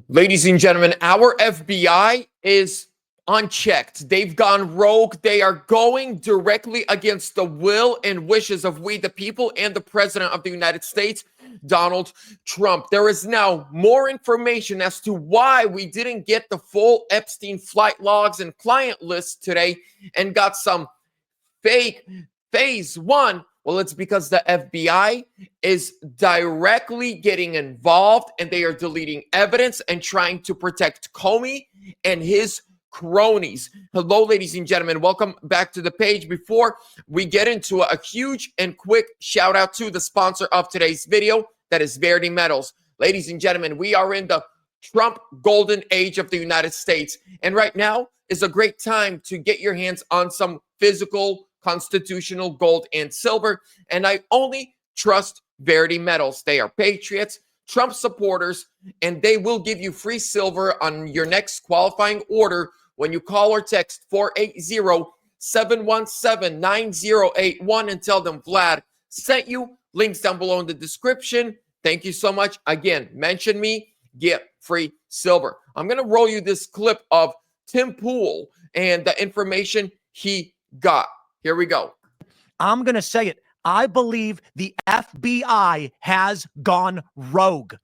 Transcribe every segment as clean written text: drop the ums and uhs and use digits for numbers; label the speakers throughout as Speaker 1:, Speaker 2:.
Speaker 1: Ladies and gentlemen, our FBI is unchecked. They've gone rogue. They are going directly against the will and wishes of we the people and the president of the United States, Donald Trump. There is now more information as to why we didn't get the full Epstein flight logs and client lists today and got some fake phase one. Well, it's because the FBI is directly getting involved and they are deleting evidence and trying to protect Comey and his cronies. Hello, ladies and gentlemen. Welcome back to the page. Before we get into a huge and quick shout out to the sponsor of today's video, that is VERITY Metals. Ladies and gentlemen, we are in the Trump golden age of the United States. And right now is a great time to get your hands on some physical constitutional gold and silver, and I only trust VERITY Metals. They are patriots, Trump supporters, and they will give you free silver on your next qualifying order when you call or text 480-717-9081 and tell them Vlad sent you. Links down below in the description. Thank you so much. Again, mention me, get free silver. I'm going to roll you this clip of Tim Pool and the information he got. Here we go.
Speaker 2: I'm going to say it. I believe the FBI has gone rogue.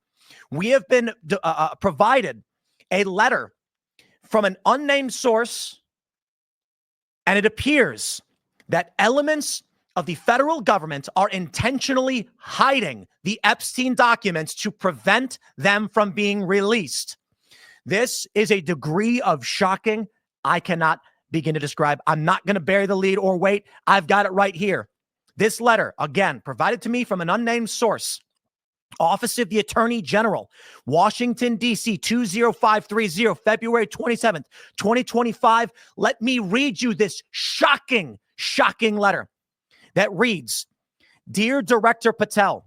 Speaker 2: We have been provided a letter from an unnamed source, and it appears that elements of the federal government are intentionally hiding the Epstein documents to prevent them from being released. This is a degree of shocking I cannot begin to describe. I'm not going to bury the lead or wait. I've got it right here. This letter, again, provided to me from an unnamed source. Office of the Attorney General, Washington, D.C., 20530, February 27th, 2025. Let me read you this shocking letter that reads, Dear Director Patel,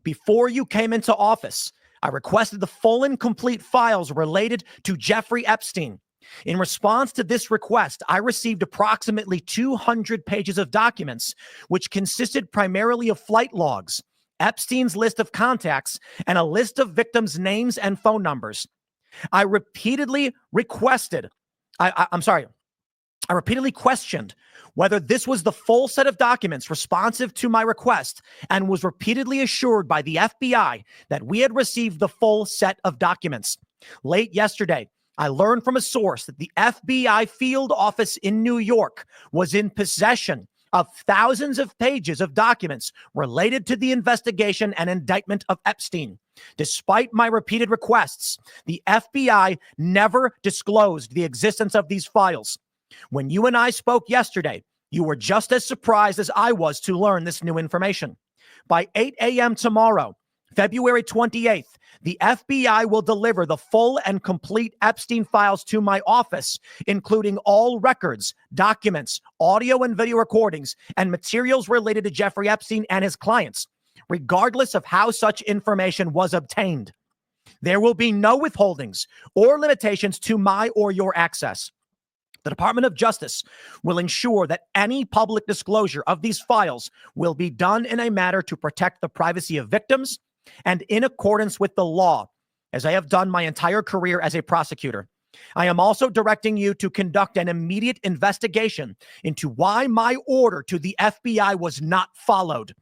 Speaker 2: before you came into office, I requested the full and complete files related to Jeffrey Epstein. In response to this request, I received approximately 200 pages of documents, which consisted primarily of flight logs, Epstein's list of contacts, and a list of victims' names and phone numbers. I repeatedly questioned whether this was the full set of documents responsive to my request and was repeatedly assured by the FBI that we had received the full set of documents. Late yesterday, I learned from a source that the FBI field office in New York was in possession of thousands of pages of documents related to the investigation and indictment of Epstein. Despite my repeated requests, the FBI never disclosed the existence of these files. When you and I spoke yesterday, you were just as surprised as I was to learn this new information. By 8 a.m. tomorrow, February 28th, the FBI will deliver the full and complete Epstein files to my office, including all records, documents, audio and video recordings, and materials related to Jeffrey Epstein and his clients, regardless of how such information was obtained. There will be no withholdings or limitations to my or your access. The Department of Justice will ensure that any public disclosure of these files will be done in a manner to protect the privacy of victims and in accordance with the law, as I have done my entire career as a prosecutor. I am also directing you to conduct an immediate investigation into why my order to the FBI was not followed.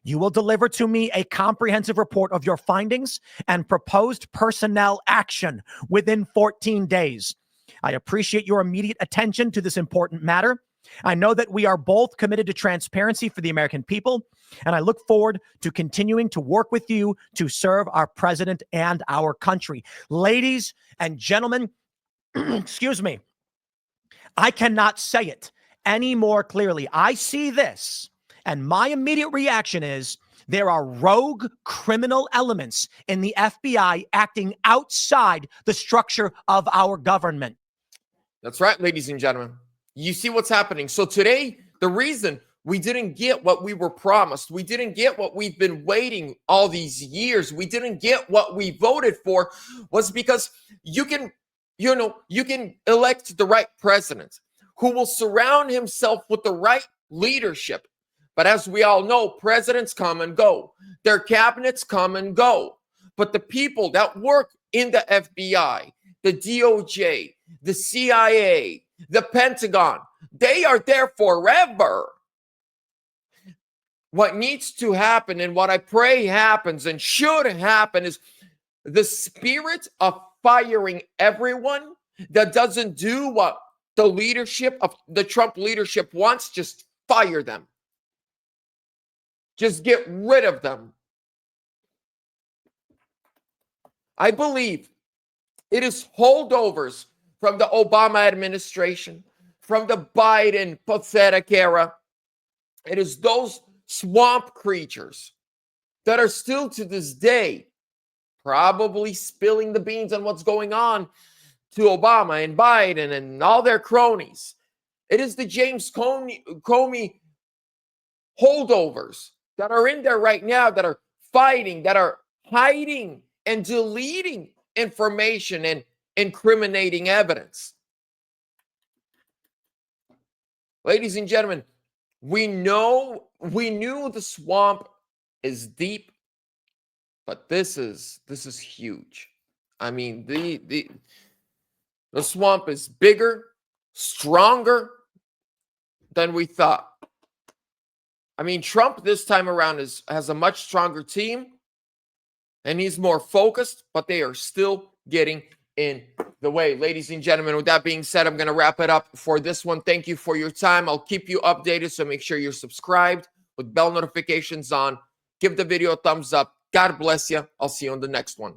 Speaker 2: You will deliver to me a comprehensive report of your findings and proposed personnel action within 14 days. I appreciate your immediate attention to this important matter. I know that we are both committed to transparency for the American people, and I look forward to continuing to work with you to serve our president and our country. Ladies and gentlemen, excuse me, I cannot say it any more clearly. I see this, and my immediate reaction is there are rogue criminal elements in the FBI acting outside the structure of our government.
Speaker 1: That's right, ladies and gentlemen. You see what's happening. So today, the reason we didn't get what we were promised, we didn't get what we've been waiting all these years, we didn't get what we voted for, was because you can elect the right president who will surround himself with the right leadership. But as we all know, presidents come and go. Their cabinets come and go. But the people that work in the FBI, the DOJ, the CIA, the Pentagon, they are there forever. What needs to happen and what I pray happens and should happen is the spirit of firing everyone that doesn't do what the leadership of the Trump leadership wants. Just fire them. Just get rid of them. I believe it is holdovers from the Obama administration, from the Biden pathetic era. It is those swamp creatures that are still to this day probably spilling the beans on what's going on to Obama and Biden and all their cronies. It is the James Comey holdovers that are in there right now that are fighting, that are hiding and deleting information and incriminating evidence. Ladies and gentlemen, we knew the swamp is deep, but this is huge. I mean, the swamp is bigger, stronger than we thought. I mean, Trump this time around has a much stronger team, and he's more focused, but they are still getting in the way. Ladies and gentlemen, with that being said, I'm going to wrap it up for this one. Thank you for your time. I'll keep you updated, so make sure you're subscribed with bell notifications on. Give the video a thumbs up. God bless you. I'll see you on the next one.